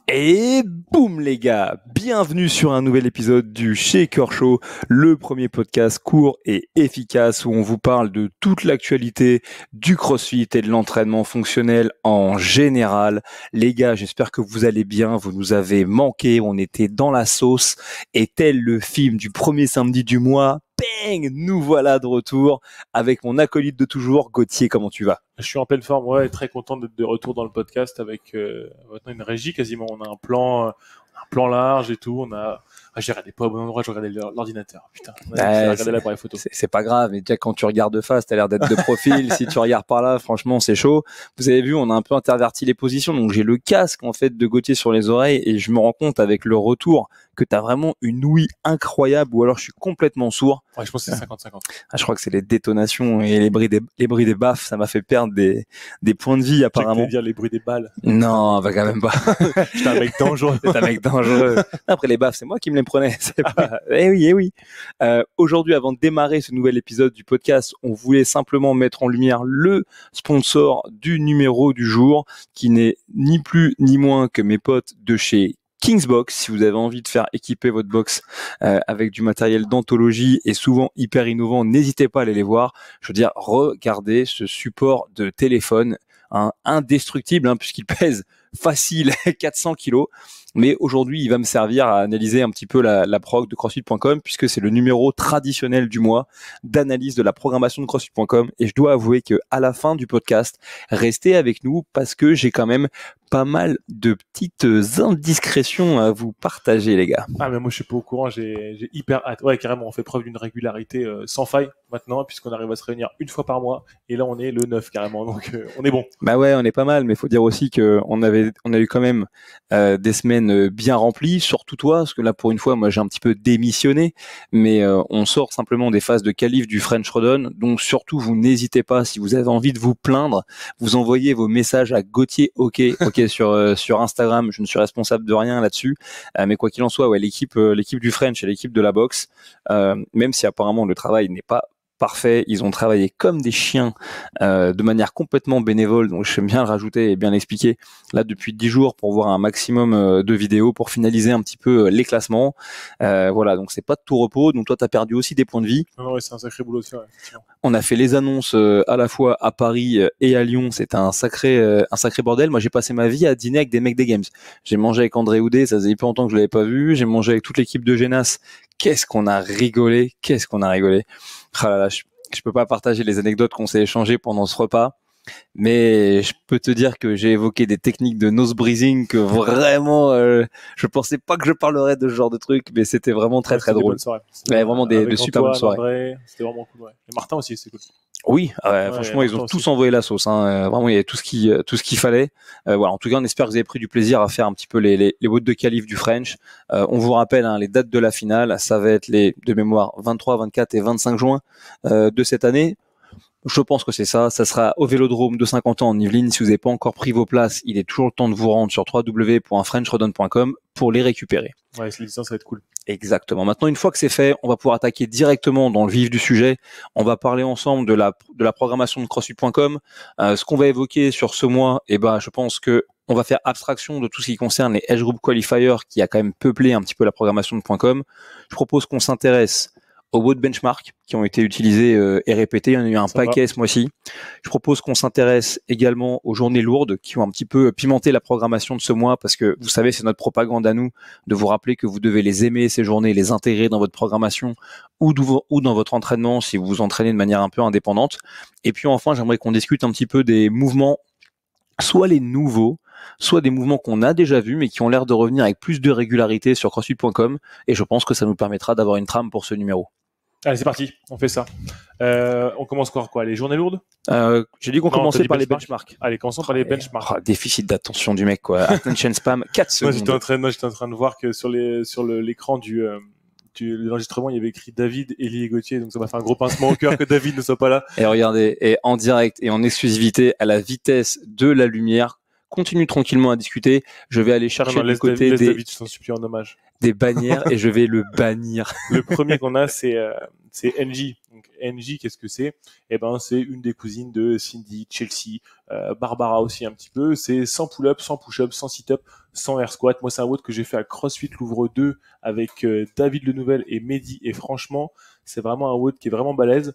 Et boum les gars, bienvenue sur un nouvel épisode du Shaker Show, le premier podcast court et efficace où on vous parle de toute l'actualité du CrossFit et de l'entraînement fonctionnel en général. Les gars, j'espère que vous allez bien, vous nous avez manqué, on était dans la sauce et tel le film du premier samedi du mois, bang, nous voilà de retour avec mon acolyte de toujours, Gauthier, comment tu vas ? Je suis en pleine forme, ouais, très content d'être de retour dans le podcast avec maintenant une régie quasiment. On a un plan large et tout. J'ai regardé pas au bon endroit, j'ai regardé l'ordinateur. Putain, j'ai regardé l'appareil photo. C'est pas grave, mais déjà quand tu regardes de face, t'as l'air d'être de profil. Si tu regardes par là, franchement, c'est chaud. Vous avez vu, on a un peu interverti les positions, donc j'ai le casque en fait de Gauthier sur les oreilles et je me rends compte avec le retour que t'as vraiment une ouïe incroyable ou alors je suis complètement sourd. Ouais, je pense que c'est 50-50. Je crois que c'est les détonations et les bruits des baffes, ça m'a fait perdre des points de vie apparemment. Je dire les bruits des balles. Non, bah quand même pas. J'étais un mec dangereux. C'est un mec dangereux. Après les baffes, c'est moi qui me les prenais. Eh oui. Aujourd'hui, avant de démarrer ce nouvel épisode du podcast, on voulait simplement mettre en lumière le sponsor du numéro du jour, qui n'est ni plus ni moins que mes potes de chez Kingsbox. Si vous avez envie de faire équiper votre box avec du matériel d'anthologie et souvent hyper innovant, n'hésitez pas à aller les voir. Je veux dire, regardez ce support de téléphone, indestructible, puisqu'il pèse facile 400 kilos. Mais aujourd'hui, il va me servir à analyser un petit peu la prog de CrossFit.com puisque c'est le numéro traditionnel du mois d'analyse de la programmation de CrossFit.com. Et je dois avouer que à la fin du podcast, restez avec nous parce que j'ai quand même pas mal de petites indiscrétions à vous partager, les gars. Ah, mais moi, je suis pas au courant. J'ai hyper hâte. Ouais, carrément, on fait preuve d'une régularité sans faille maintenant puisqu'on arrive à se réunir une fois par mois. Et là, on est le 9 carrément. Donc, on est bon. Bah ouais, on est pas mal. Mais faut dire aussi que on a eu quand même des semaines bien rempli, surtout toi, parce que là pour une fois moi j'ai un petit peu démissionné, mais on sort simplement des phases de qualif du French Rodon, donc surtout vous n'hésitez pas, si vous avez envie de vous plaindre, vous envoyez vos messages à Gauthier OK sur Instagram, je ne suis responsable de rien là-dessus, mais quoi qu'il en soit, ouais, l'équipe du French et l'équipe de la boxe, même si apparemment le travail n'est pas parfait, ils ont travaillé comme des chiens de manière complètement bénévole, donc j'aime bien le rajouter et bien l'expliquer là depuis 10 jours pour voir un maximum de vidéos pour finaliser un petit peu les classements, voilà, donc c'est pas de tout repos, donc toi t'as perdu aussi des points de vie. Non, ouais, c'est un sacré boulot de faire. On a fait les annonces à la fois à Paris et à Lyon, c'était un sacré bordel. Moi j'ai passé ma vie à dîner avec des mecs des Games, j'ai mangé avec André Houdet, ça faisait hyper longtemps que je l'avais pas vu, j'ai mangé avec toute l'équipe de Genas, qu'est-ce qu'on a rigolé. Ah là là, je peux pas partager les anecdotes qu'on s'est échangées pendant ce repas, mais je peux te dire que j'ai évoqué des techniques de nose breathing que vraiment, je pensais pas que je parlerais de ce genre de truc, mais c'était vraiment très drôle. Ouais, vraiment de super bonnes soirées. André, c'était vraiment cool. Ouais. Et Martin aussi, c'est cool. Oui, franchement, ils ont tous envoyé la sauce. Vraiment, il y avait tout ce qu'il fallait. Voilà. En tout cas, on espère que vous avez pris du plaisir à faire un petit peu les votes de qualif du French. On vous rappelle les dates de la finale. Ça va être de mémoire 23, 24 et 25 juin de cette année. Je pense que c'est ça. Ça sera au Vélodrome de Saint-Quentin en Yvelines. Si vous n'avez pas encore pris vos places, il est toujours le temps de vous rendre sur www.frenchrodon.com pour les récupérer. Ouais, les licences, ça va être cool. Exactement. Maintenant, une fois que c'est fait, on va pouvoir attaquer directement dans le vif du sujet. On va parler ensemble de la programmation de CrossFit.com. Ce qu'on va évoquer sur ce mois, je pense que on va faire abstraction de tout ce qui concerne les Age Group Qualifiers qui a quand même peuplé un petit peu la programmation de .com. Je propose qu'on s'intéresse aux WOD benchmark qui ont été utilisés et répétés. Il y en a eu un paquet ce mois-ci. Je propose qu'on s'intéresse également aux journées lourdes qui ont un petit peu pimenté la programmation de ce mois parce que vous savez, c'est notre propagande à nous de vous rappeler que vous devez les aimer, ces journées, les intégrer dans votre programmation ou dans votre entraînement si vous vous entraînez de manière un peu indépendante. Et puis enfin, j'aimerais qu'on discute un petit peu des mouvements, soit les nouveaux, soit des mouvements qu'on a déjà vus mais qui ont l'air de revenir avec plus de régularité sur CrossFit.com et je pense que ça nous permettra d'avoir une trame pour ce numéro. Allez, c'est parti, on fait ça. On commence quoi les journées lourdes J'ai dit qu'on commençait par les benchmarks. Allez, commençons par les benchmarks. Déficit d'attention du mec, quoi. Attention spam, 4 secondes. Moi, j'étais en train de voir que sur l'écran de l'enregistrement, il y avait écrit David, Elie et Gauthier, donc ça m'a fait un gros pincement au cœur que David ne soit pas là. Et regardez, et en direct et en exclusivité, à la vitesse de la lumière, continue tranquillement à discuter. Je vais aller chercher du côté David, je t'en supplie en hommage. des bannières et je vais le bannir. Le premier qu'on a, c'est NJ. Donc NJ, qu'est-ce que c'est? Eh ben, c'est une des cousines de Cindy, Chelsea, Barbara aussi un petit peu. C'est 100 pull-up, 100 push-up, 100 sit-up, 100 air squat. Moi, c'est un WOD que j'ai fait à CrossFit Louvre 2 avec David Lenouvelle et Mehdi. Et franchement, c'est vraiment un WOD qui est vraiment balèze.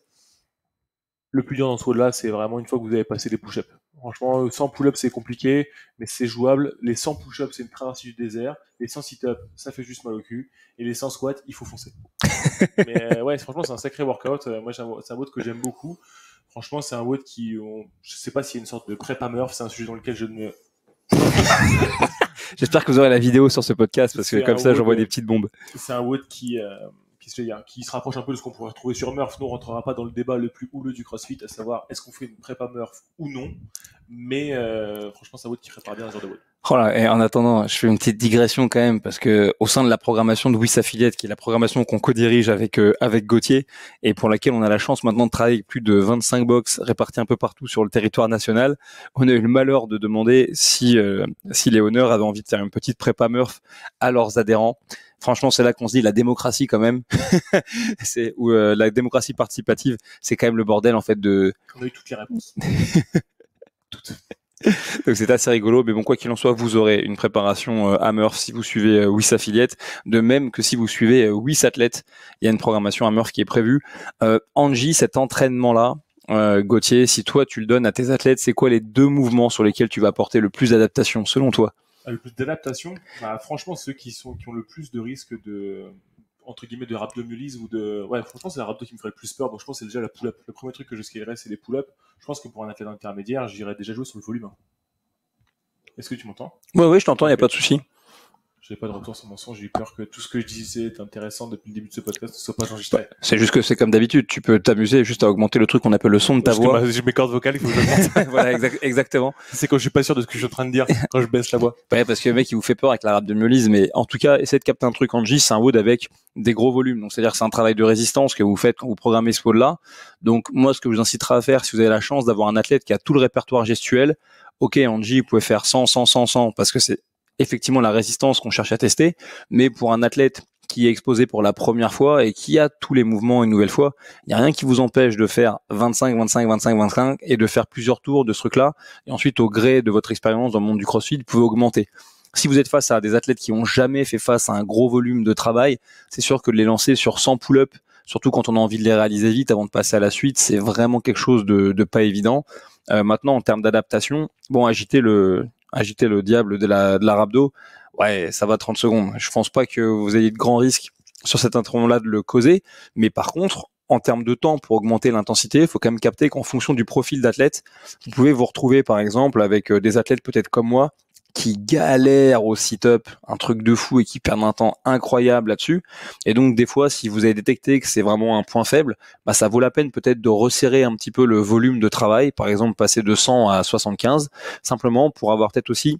Le plus dur dans ce WOD-là, c'est vraiment une fois que vous avez passé les push-ups. Franchement, 100 pull-ups, c'est compliqué, mais c'est jouable. Les 100 push-ups, c'est une traversée du désert. Les 100 sit-ups, ça fait juste mal au cul. Et les 100 squats, il faut foncer. Mais ouais, franchement, c'est un sacré workout. Moi, c'est un WOD que j'aime beaucoup. Franchement, c'est un WOD je sais pas s'il y a une sorte de prépa Murph, c'est un sujet dans lequel je ne... J'espère que vous aurez la vidéo sur ce podcast parce que comme ça, j'envoie des petites bombes. C'est un WOD qui se rapproche un peu de ce qu'on pourrait retrouver sur Murph. Nous, on rentrera pas dans le débat le plus houleux du CrossFit, à savoir est-ce qu'on fait une prépa Murph ou non. Mais franchement, c'est un WOD qui prépare bien un genre de WOD. Voilà, et en attendant, je fais une petite digression quand même parce que au sein de la programmation de WIS Affiliate, qui est la programmation qu'on co-dirige avec Gauthier et pour laquelle on a la chance maintenant de travailler avec plus de 25 box répartis un peu partout sur le territoire national, on a eu le malheur de demander si les honneurs avaient envie de faire une petite prépa Murph à leurs adhérents. Franchement, c'est là qu'on se dit la démocratie quand même. C'est où la démocratie participative, c'est quand même le bordel en fait de. On a eu toutes les réponses. Toutes. Donc c'est assez rigolo, mais bon, quoi qu'il en soit, vous aurez une préparation à Murph si vous suivez WIS Affiliate, de même que si vous suivez WIS Athlète, il y a une programmation à Murph qui est prévue. Angie, cet entraînement-là, Gauthier, si toi tu le donnes à tes athlètes, c'est quoi les 2 mouvements sur lesquels tu vas apporter le plus d'adaptation, selon toi? Le plus d'adaptation, franchement, ceux qui ont le plus de risque de entre guillemets de rhabdomyolyse ou de franchement c'est la rhabdo qui me ferait le plus peur, donc je pense que c'est déjà la pull-up. Le premier truc que je scalerais, c'est les pull-up. Je pense que pour un athlète intermédiaire, j'irais déjà jouer sur le volume. Est-ce que tu m'entends? Ouais, je t'entends, il n'y a pas de souci. J'ai pas de retour sur mon son, j'ai eu peur que tout ce que je disais est intéressant depuis le début de ce podcast ne soit pas enregistré. C'est juste que c'est comme d'habitude, tu peux t'amuser juste à augmenter le truc qu'on appelle le son de ta voix. J'ai mes cordes vocales, il faut que je monte. Voilà, exactement. C'est quand je suis pas sûr de ce que je suis en train de dire, quand je baisse la voix. Ouais, parce que le mec, il vous fait peur avec la rhabdomyolyse, mais en tout cas, essayez de capter un truc en J, c'est un WOD avec des gros volumes. Donc, c'est-à-dire que c'est un travail de résistance que vous faites quand vous programmez ce WOD-là. Donc, moi, ce que je vous inciterai à faire, si vous avez la chance d'avoir un athlète qui a tout le répertoire gestuel, ok, en J, vous pouvez faire 100, 100, 100, 100, parce que c'est effectivement la résistance qu'on cherche à tester, mais pour un athlète qui est exposé pour la première fois et qui a tous les mouvements une nouvelle fois, il n'y a rien qui vous empêche de faire 25, 25, 25, 25 et de faire plusieurs tours de ce truc-là. Et ensuite, au gré de votre expérience dans le monde du CrossFit, vous pouvez augmenter. Si vous êtes face à des athlètes qui ont jamais fait face à un gros volume de travail, c'est sûr que de les lancer sur 100 pull-ups, surtout quand on a envie de les réaliser vite avant de passer à la suite, c'est vraiment quelque chose de pas évident. Maintenant, en termes d'adaptation, bon, agiter le diable de la rhabdo, ouais, ça va 30 secondes. Je pense pas que vous ayez de grands risques sur cet entraînement-là de le causer. Mais par contre, en termes de temps pour augmenter l'intensité, il faut quand même capter qu'en fonction du profil d'athlète, vous pouvez vous retrouver par exemple avec des athlètes peut-être comme moi, qui galèrent au sit-up, un truc de fou et qui perdent un temps incroyable là-dessus. Et donc des fois, si vous avez détecté que c'est vraiment un point faible, bah ça vaut la peine peut-être de resserrer un petit peu le volume de travail, par exemple passer de 100 à 75, simplement pour avoir peut-être aussi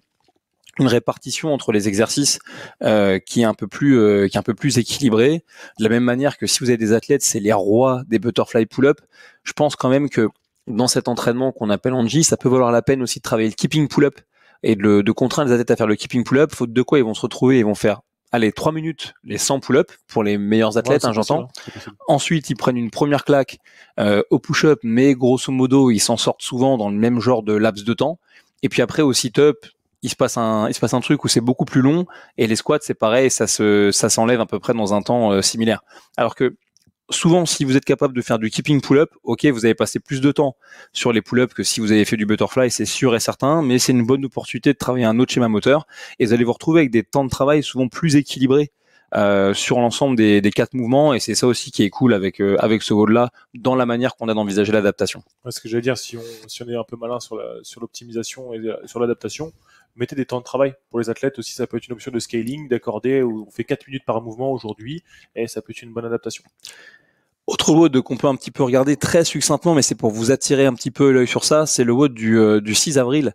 une répartition entre les exercices qui est un peu plus équilibrée. De la même manière que si vous avez des athlètes, c'est les rois des butterfly pull-up, je pense quand même que dans cet entraînement qu'on appelle Angie, ça peut valoir la peine aussi de travailler le keeping pull-up et de contraindre les athlètes à faire le keeping pull-up, faute de quoi ils vont se retrouver, ils vont faire 3 minutes les 100 pull-up pour les meilleurs athlètes, j'entends. Ensuite, ils prennent une première claque au push-up, mais grosso modo, ils s'en sortent souvent dans le même genre de laps de temps. Et puis après, au sit-up, il se passe un truc où c'est beaucoup plus long, et les squats, c'est pareil, ça s'enlève à peu près dans un temps similaire. Alors que souvent, si vous êtes capable de faire du keeping pull-up, ok, vous avez passé plus de temps sur les pull-ups que si vous avez fait du butterfly, c'est sûr et certain, mais c'est une bonne opportunité de travailler un autre schéma moteur et vous allez vous retrouver avec des temps de travail souvent plus équilibrés sur l'ensemble des 4 mouvements, et c'est ça aussi qui est cool avec ce WOD-là dans la manière qu'on a d'envisager l'adaptation. Ce que j'allais dire, si on est un peu malin sur l'optimisation et sur l'adaptation, mettez des temps de travail pour les athlètes aussi, ça peut être une option de scaling, d'accorder où on fait 4 minutes par mouvement aujourd'hui, et ça peut être une bonne adaptation. Autre WOD qu'on peut un petit peu regarder très succinctement, mais c'est pour vous attirer un petit peu l'œil sur ça, c'est le WOD du 6 avril.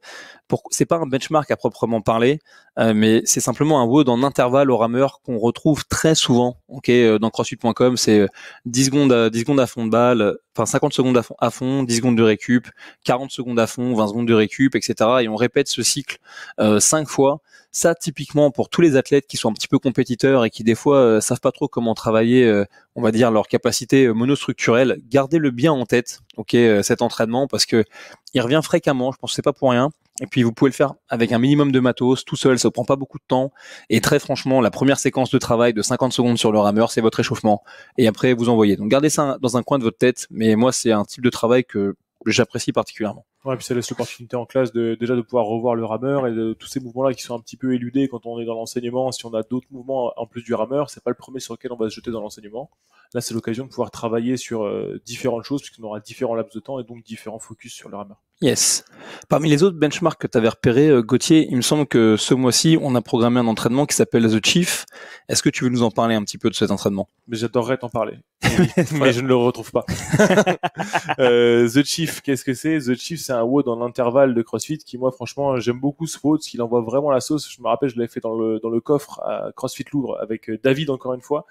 c'est pas un benchmark à proprement parler, mais c'est simplement un WOD en intervalle au rameur qu'on retrouve très souvent. Dans CrossFit.com, c'est 10 secondes à fond de balle, 50 secondes à fond, 10 secondes de récup, 40 secondes à fond, 20 secondes de récup, etc. Et on répète ce cycle 5 fois. Ça, typiquement, pour tous les athlètes qui sont un petit peu compétiteurs et qui des fois savent pas trop comment travailler, on va dire leur capacité monostructurelle, gardez-le bien en tête, cet entraînement, parce que il revient fréquemment. Je pense que c'est pas pour rien. Et puis vous pouvez le faire avec un minimum de matos, tout seul, ça ne prend pas beaucoup de temps. Et très franchement, la première séquence de travail de 50 secondes sur le rameur, c'est votre échauffement. Et après, vous envoyez. Donc gardez ça dans un coin de votre tête. Mais moi, c'est un type de travail que j'apprécie particulièrement. Ouais, puis ça laisse l'opportunité en classe déjà de pouvoir revoir le rameur et de tous ces mouvements-là qui sont un petit peu éludés quand on est dans l'enseignement. Si on a d'autres mouvements en plus du rameur, c'est pas le premier sur lequel on va se jeter dans l'enseignement. Là, c'est l'occasion de pouvoir travailler sur différentes choses puisqu'on aura différents laps de temps et donc différents focus sur le rameur. Yes. Parmi les autres benchmarks que tu avais repérés, Gauthier, il me semble que ce mois-ci, on a programmé un entraînement qui s'appelle The Chief. Est-ce que tu veux nous en parler un petit peu de cet entraînement? Mais j'adorerais t'en parler. Mais je ne le retrouve pas. The Chief, qu'est-ce que c'est? The Chief, c'est un WOD en intervalle de CrossFit qui, moi, franchement, j'aime beaucoup ce WOD, parce qu'il envoie vraiment la sauce. Je me rappelle, je l'avais fait dans le coffre à CrossFit Louvre avec David, encore une fois.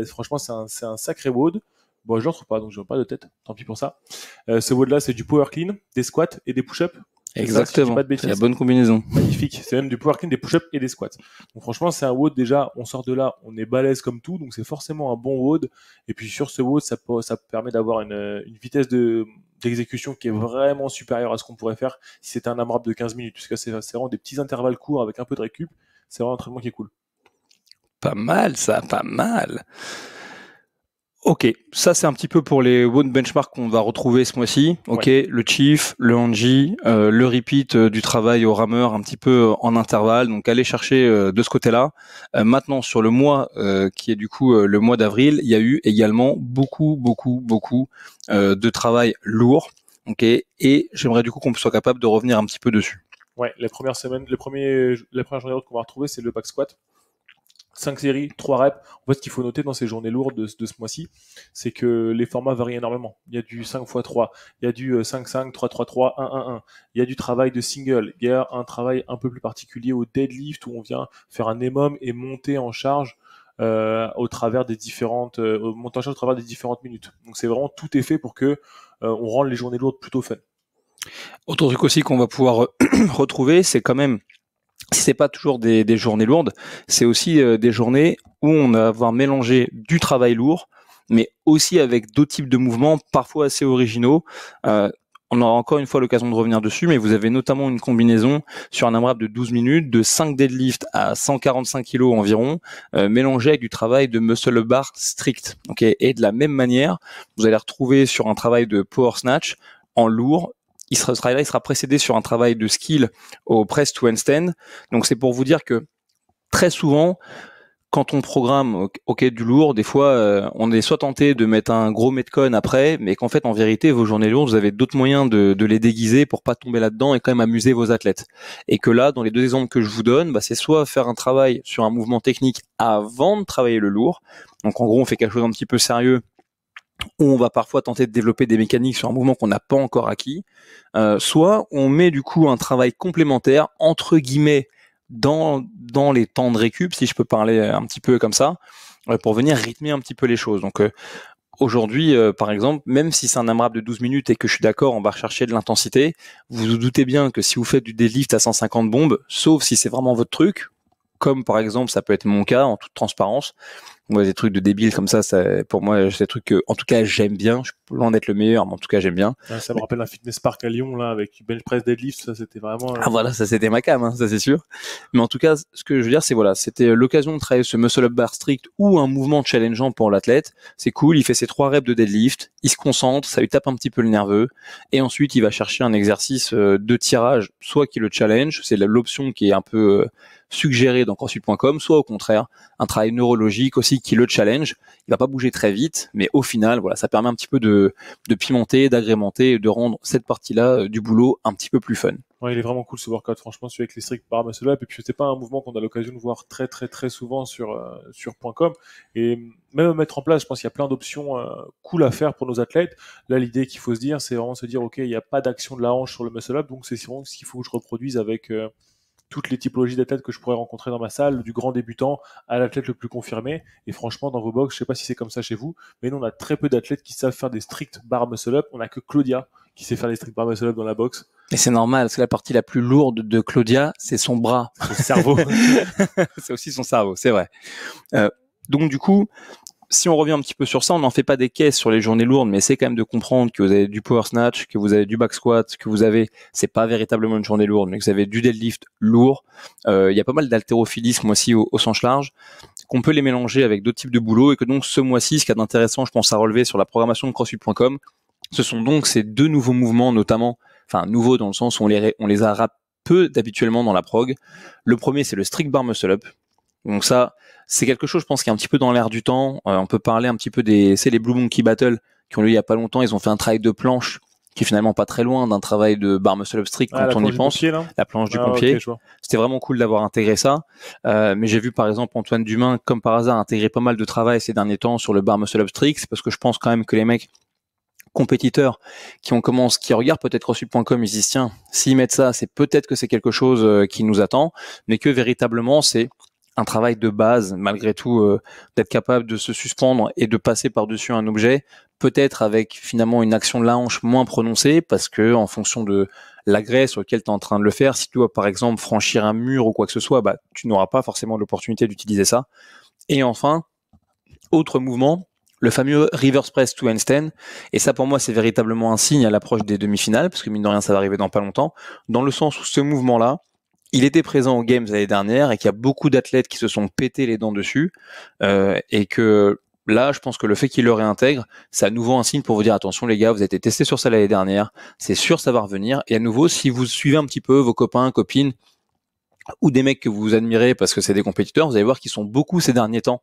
Franchement, c'est un sacré WOD. Bon, je ne retrouve pas, donc je n'ai pas de tête. Tant pis pour ça. Ce WOD-là, c'est du power clean, des squats et des push-ups. Exactement. C'est la bonne combinaison. Magnifique. C'est même du power clean, des push-ups et des squats. Donc franchement, c'est un WOD déjà. On sort de là, on est balèze comme tout, donc c'est forcément un bon WOD. Et puis sur ce WOD, ça permet d'avoir une vitesse d'exécution qui est vraiment supérieure à ce qu'on pourrait faire si c'était un AMRAP de 15 minutes. Puisque c'est vraiment des petits intervalles courts avec un peu de récup. C'est vraiment un entraînement qui est cool. Pas mal, ça, pas mal. Ok, ça c'est un petit peu pour les WOD benchmark qu'on va retrouver ce mois-ci. Le Chief, le Hanji, le repeat du travail au rameur un petit peu en intervalle. Donc allez chercher de ce côté-là. Maintenant sur le mois qui est du coup le mois d'avril, il y a eu également beaucoup de travail lourd. Et j'aimerais du coup qu'on soit capable de revenir un petit peu dessus. Ouais, les premières semaines, la première journée qu'on va retrouver, c'est le back squat. 5 séries, 3 reps. En fait, ce qu'il faut noter dans ces journées lourdes de ce mois-ci, c'est que les formats varient énormément. Il y a du 5x3, il y a du 5-5, 3-3-3, 1-1-1. Il y a du travail de single. Il y a un travail un peu plus particulier au deadlift où on vient faire un EMOM et monter en charge au travers des différentes minutes. Donc c'est vraiment tout est fait pour que on rende les journées lourdes plutôt fun. Autre truc aussi qu'on va pouvoir retrouver, c'est quand même, si c'est pas toujours des journées lourdes, c'est aussi des journées où on va avoir mélangé du travail lourd, mais aussi avec d'autres types de mouvements parfois assez originaux. On aura encore une fois l'occasion de revenir dessus, mais vous avez notamment une combinaison sur un AMRAP de 12 minutes, de 5 deadlifts à 145 kg environ, mélangé avec du travail de muscle bar strict. Et de la même manière, vous allez retrouver sur un travail de power snatch en lourd, il sera précédé sur un travail de skill au press to handstand. Donc c'est pour vous dire que très souvent, quand on programme du lourd, des fois on est soit tenté de mettre un gros metcon après, mais qu'en fait en vérité vos journées lourdes, vous avez d'autres moyens de les déguiser pour pas tomber là-dedans et quand même amuser vos athlètes. Et que là, dans les deux exemples que je vous donne, c'est soit faire un travail sur un mouvement technique avant de travailler le lourd. Donc en gros, on fait quelque chose un petit peu sérieux, où on va parfois tenter de développer des mécaniques sur un mouvement qu'on n'a pas encore acquis, soit on met du coup un travail complémentaire, entre guillemets, dans les temps de récup, si je peux parler un petit peu comme ça, pour venir rythmer un petit peu les choses. Donc aujourd'hui, par exemple, même si c'est un AMRAP de 12 minutes et que je suis d'accord, on va rechercher de l'intensité, vous vous doutez bien que si vous faites du deadlift à 150 bombes, sauf si c'est vraiment votre truc, comme par exemple ça peut être mon cas en toute transparence, moi des trucs de débiles comme ça pour moi c'est des trucs que en tout cas j'aime bien, je suis loin d'être le meilleur mais en tout cas j'aime bien. Ça me rappelle un fitness park à Lyon là avec bench press deadlift, ça c'était vraiment voilà, ça c'était ma cam, ça c'est sûr. Mais en tout cas ce que je veux dire c'est voilà, c'était l'occasion de travailler ce muscle up bar strict ou un mouvement challengeant pour l'athlète. C'est cool, il fait ses 3 reps de deadlift, il se concentre, ça lui tape un petit peu le nerveux et ensuite il va chercher un exercice de tirage, soit qui le challenge, c'est l'option qui est un peu suggéré dans CrossFit.com, soit au contraire un travail neurologique aussi qui le challenge. Il va pas bouger très vite, mais au final, voilà, ça permet un petit peu de pimenter, d'agrémenter et de rendre cette partie-là du boulot un petit peu plus fun. Ouais, il est vraiment cool ce workout, franchement, celui avec les strict bar muscle up. Et puis, c'est pas un mouvement qu'on a l'occasion de voir très, très, très souvent sur .com. Et même à mettre en place, je pense qu'il y a plein d'options cool à faire pour nos athlètes. Là, l'idée qu'il faut se dire, c'est vraiment se dire, OK, il n'y a pas d'action de la hanche sur le muscle up, donc c'est vraiment ce qu'il faut que je reproduise avec toutes les typologies d'athlètes que je pourrais rencontrer dans ma salle, du grand débutant à l'athlète le plus confirmé. Et franchement, dans vos box, je sais pas si c'est comme ça chez vous, mais nous, on a très peu d'athlètes qui savent faire des strict bar muscle up. On a que Claudia qui sait faire des strict bar muscle up dans la box. Et c'est normal, parce que la partie la plus lourde de Claudia, c'est son bras. Son cerveau. C'est aussi son cerveau, c'est vrai. Donc du coup, si on revient un petit peu sur ça, on n'en fait pas des caisses sur les journées lourdes, mais c'est quand même de comprendre que vous avez du power snatch, que vous avez du back squat, que vous avez, c'est pas véritablement une journée lourde, mais que vous avez du deadlift lourd. Il y a pas mal d'haltérophilie ce mois-ci au sens large, qu'on peut les mélanger avec d'autres types de boulot, et que donc ce mois-ci, ce qu'il y a d'intéressant, je pense à relever sur la programmation de CrossFit.com, ce sont donc ces deux nouveaux mouvements, notamment, enfin nouveaux dans le sens où on les a peu d'habituellement dans la prog. Le premier, c'est le strict bar muscle up. Donc ça, c'est quelque chose, je pense, qui est un petit peu dans l'air du temps. On peut parler un petit peu c'est les Blue Monkey Battle qui ont lieu il y a pas longtemps. Ils ont fait un travail de planche qui est finalement pas très loin d'un travail de bar muscle up strict quand on y pense. Pompier, la planche du pompier. Okay, c'était vraiment cool d'avoir intégré ça. Mais j'ai vu par exemple Antoine Dumain, comme par hasard, intégrer pas mal de travail ces derniers temps sur le bar muscle up strict. C'est parce que je pense quand même que les mecs compétiteurs qui regardent peut-être CrossFit.com, ils se disent tiens, s'ils mettent ça, c'est peut-être que c'est quelque chose qui nous attend, mais que véritablement c'est un travail de base, malgré tout, d'être capable de se suspendre et de passer par-dessus un objet, peut-être avec finalement une action de la hanche moins prononcée, parce que en fonction de l'agrès sur lequel tu es en train de le faire, si tu dois par exemple franchir un mur ou quoi que ce soit, bah, tu n'auras pas forcément l'opportunité d'utiliser ça. Et enfin, autre mouvement, le fameux reverse press to handstand, et ça pour moi c'est véritablement un signe à l'approche des demi-finales, parce que mine de rien ça va arriver dans pas longtemps, dans le sens où ce mouvement-là, il était présent aux Games l'année dernière et qu'il y a beaucoup d'athlètes qui se sont pété les dents dessus, et que là je pense que le fait qu'il le réintègre, c'est à nouveau un signe pour vous dire attention les gars, vous avez été testés sur ça l'année dernière, c'est sûr ça va revenir, et à nouveau si vous suivez un petit peu vos copains, copines, ou des mecs que vous admirez parce que c'est des compétiteurs, vous allez voir qu'ils sont beaucoup ces derniers temps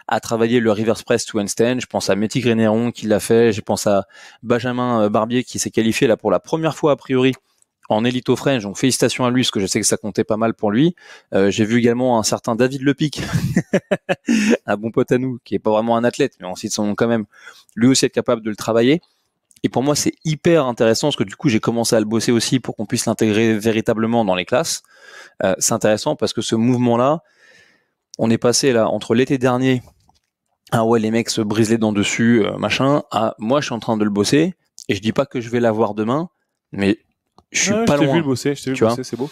à travailler le reverse press to handstand. Je pense à Métis Grénéron qui l'a fait, je pense à Benjamin Barbier qui s'est qualifié là pour la première fois a priori en Elite French, donc félicitations à lui parce que je sais que ça comptait pas mal pour lui. J'ai vu également un certain David Lepic, un bon pote à nous, qui est pas vraiment un athlète, mais on cite son nom quand même, lui aussi être capable de le travailler. Et pour moi, c'est hyper intéressant parce que du coup, j'ai commencé à le bosser aussi pour qu'on puisse l'intégrer véritablement dans les classes. C'est intéressant parce que ce mouvement-là, on est passé là entre l'été dernier, ah ouais, les mecs se brisent les dents dessus, machin, à moi, je suis en train de le bosser et je dis pas que je vais l'avoir demain, mais je suis pas loin. Je t'ai vu le bosser, c'est beau.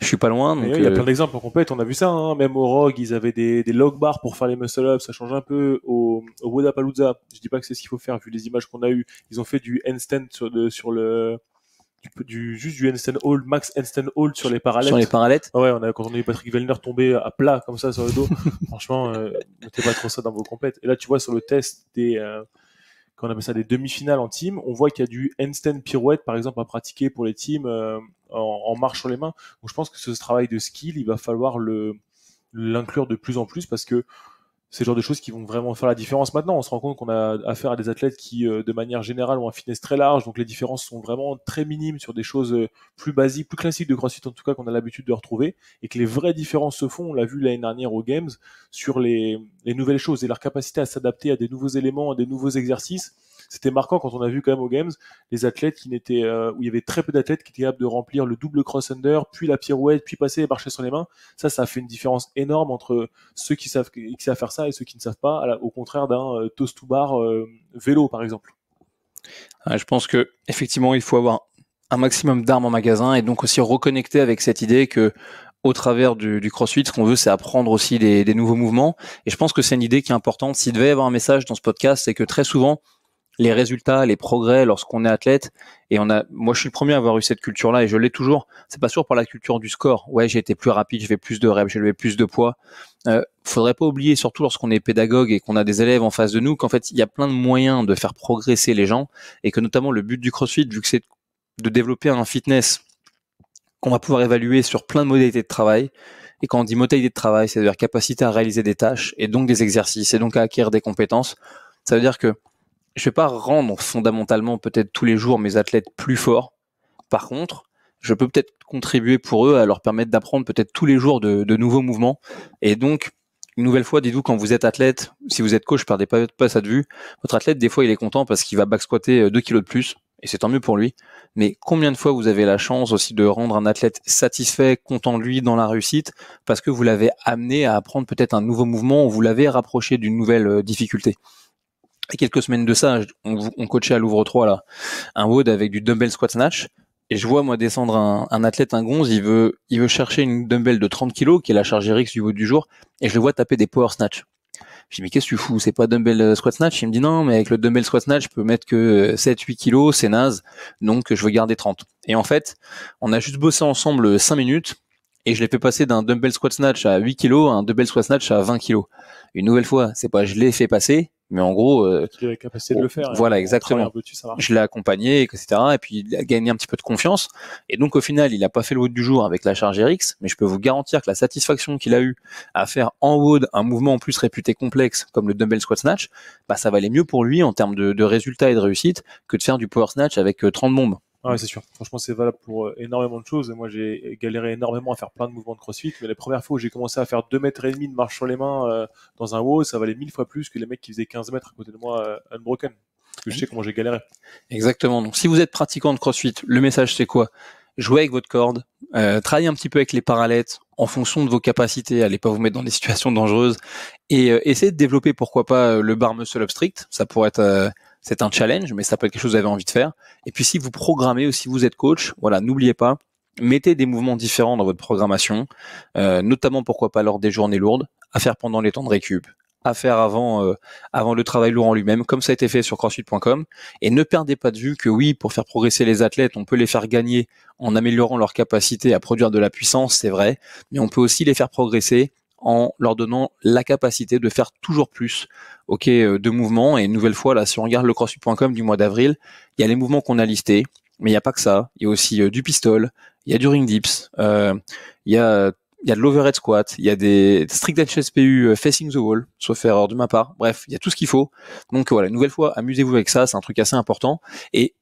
Je suis pas loin. Donc il y a plein d'exemples en compète, on a vu ça, hein. Même au ROG, ils avaient des log bars pour faire les muscle-ups, ça change un peu. Au Wodapalooza, je dis pas que c'est ce qu'il faut faire vu les images qu'on a eues, ils ont fait du handstand juste du handstand hold, max handstand hold sur les parallettes. Sur les parallettes. Ouais, quand on a eu Patrick Vellner tomber à plat comme ça sur le dos, franchement, mettez pas trop ça dans vos compètes. Et là, tu vois, sur le test qu'on appelle ça des demi-finales en team, on voit qu'il y a du handstand pirouette, par exemple, à pratiquer pour les teams en marche sur les mains. Donc, je pense que ce travail de skill, il va falloir l'inclure de plus en plus parce que c'est le genre de choses qui vont vraiment faire la différence maintenant. On se rend compte qu'on a affaire à des athlètes qui, de manière générale, ont un fitness très large, donc les différences sont vraiment très minimes sur des choses plus basiques, plus classiques de CrossFit en tout cas, qu'on a l'habitude de retrouver, et que les vraies différences se font, on l'a vu l'année dernière aux Games, sur les nouvelles choses et leur capacité à s'adapter à des nouveaux éléments, à des nouveaux exercices. C'était marquant quand on a vu quand même aux Games les athlètes où il y avait très peu d'athlètes qui étaient capables de remplir le double cross-under, puis la pirouette, puis passer et marcher sur les mains. Ça a fait une différence énorme entre ceux qui savent faire ça et ceux qui ne savent pas, au contraire d'un toast to bar vélo par exemple. Je pense que effectivement il faut avoir un maximum d'armes en magasin et donc aussi reconnecter avec cette idée que au travers du CrossFit, ce qu'on veut, c'est apprendre aussi des nouveaux mouvements. Et je pense que c'est une idée qui est importante. S'il devait y avoir un message dans ce podcast, c'est que très souvent, les résultats, les progrès lorsqu'on est athlète, et moi je suis le premier à avoir eu cette culture-là et je l'ai toujours. C'est pas sûr par la culture du score. Ouais, j'ai été plus rapide, j'ai fait plus de reps, j'ai levé plus de poids. Faudrait pas oublier, surtout lorsqu'on est pédagogue et qu'on a des élèves en face de nous, qu'en fait il y a plein de moyens de faire progresser les gens et que notamment le but du CrossFit, vu que c'est de développer un fitness qu'on va pouvoir évaluer sur plein de modalités de travail. Et quand on dit modalité de travail, c'est-à-dire capacité à réaliser des tâches et donc des exercices et donc à acquérir des compétences. Ça veut dire que je vais pas rendre fondamentalement peut-être tous les jours mes athlètes plus forts. Par contre, je peux peut-être contribuer pour eux à leur permettre d'apprendre peut-être tous les jours de nouveaux mouvements. Et donc, une nouvelle fois, dites-vous, quand vous êtes athlète, si vous êtes coach, perdez pas ça de vue. Votre athlète, des fois, il est content parce qu'il va back squatter 2 kilos de plus, et c'est tant mieux pour lui. Mais combien de fois vous avez la chance aussi de rendre un athlète satisfait, content de lui dans la réussite, parce que vous l'avez amené à apprendre peut-être un nouveau mouvement ou vous l'avez rapproché d'une nouvelle difficulté. Et quelques semaines de ça, on coachait à Louvre 3 là, un WOD avec du dumbbell squat snatch. Et je vois moi descendre un athlète, un gonze, il veut chercher une dumbbell de 30 kilos, qui est la charge RX du WOD du jour, et je le vois taper des power snatch. Je dis mais qu'est-ce que tu fous, c'est pas dumbbell squat snatch? Il me dit non, mais avec le dumbbell squat snatch, je peux mettre que 7-8 kilos, c'est naze, donc je veux garder 30. Et en fait, on a juste bossé ensemble 5 minutes, et je l'ai fait passer d'un dumbbell squat snatch à 8 kilos à un dumbbell squat snatch à 20 kilos. Une nouvelle fois, c'est pas je l'ai fait passer, mais en gros, il a la capacité de le faire. Voilà, exactement. Un peu dessus, ça marche. Je l'ai accompagné, etc. Et puis il a gagné un petit peu de confiance. Et donc au final, il a pas fait le WOD du jour avec la charge RX, mais je peux vous garantir que la satisfaction qu'il a eu à faire en WOD un mouvement en plus réputé complexe comme le dumbbell squat snatch, bah ça valait mieux pour lui en termes de résultats et de réussite que de faire du power snatch avec 30 bombes. Ah ouais, c'est sûr. Franchement, c'est valable pour énormément de choses. Et moi, j'ai galéré énormément à faire plein de mouvements de CrossFit. Mais les premières fois où j'ai commencé à faire 2 mètres et demi de marche sur les mains dans un WOD, ça valait 1000 fois plus que les mecs qui faisaient 15 mètres à côté de moi unbroken. Parce que je sais comment j'ai galéré. Exactement. Donc, si vous êtes pratiquant de CrossFit, le message, c'est quoi? Jouez avec votre corde, travaillez un petit peu avec les parallèles en fonction de vos capacités, allez pas vous mettre dans des situations dangereuses, et essayez de développer, pourquoi pas, le bar muscle up strict. Ça pourrait être... c'est un challenge, mais ça peut être quelque chose que vous avez envie de faire. Et puis si vous programmez ou si vous êtes coach, voilà, n'oubliez pas, mettez des mouvements différents dans votre programmation, notamment pourquoi pas lors des journées lourdes, à faire pendant les temps de récup, à faire avant le travail lourd en lui-même, comme ça a été fait sur CrossFit.com. Et ne perdez pas de vue que oui, pour faire progresser les athlètes, on peut les faire gagner en améliorant leur capacité à produire de la puissance, c'est vrai, mais on peut aussi les faire progresser en leur donnant la capacité de faire toujours plus, de mouvements. Et une nouvelle fois, là, si on regarde le CrossFit.com du mois d'avril, il y a les mouvements qu'on a listés, mais il n'y a pas que ça. Il y a aussi du pistol, il y a du ring dips, il y a de l'overhead squat, il y a des strict HSPU facing the wall, sauf erreur de ma part. Bref, il y a tout ce qu'il faut. Donc voilà, une nouvelle fois, amusez-vous avec ça, c'est un truc assez important. Et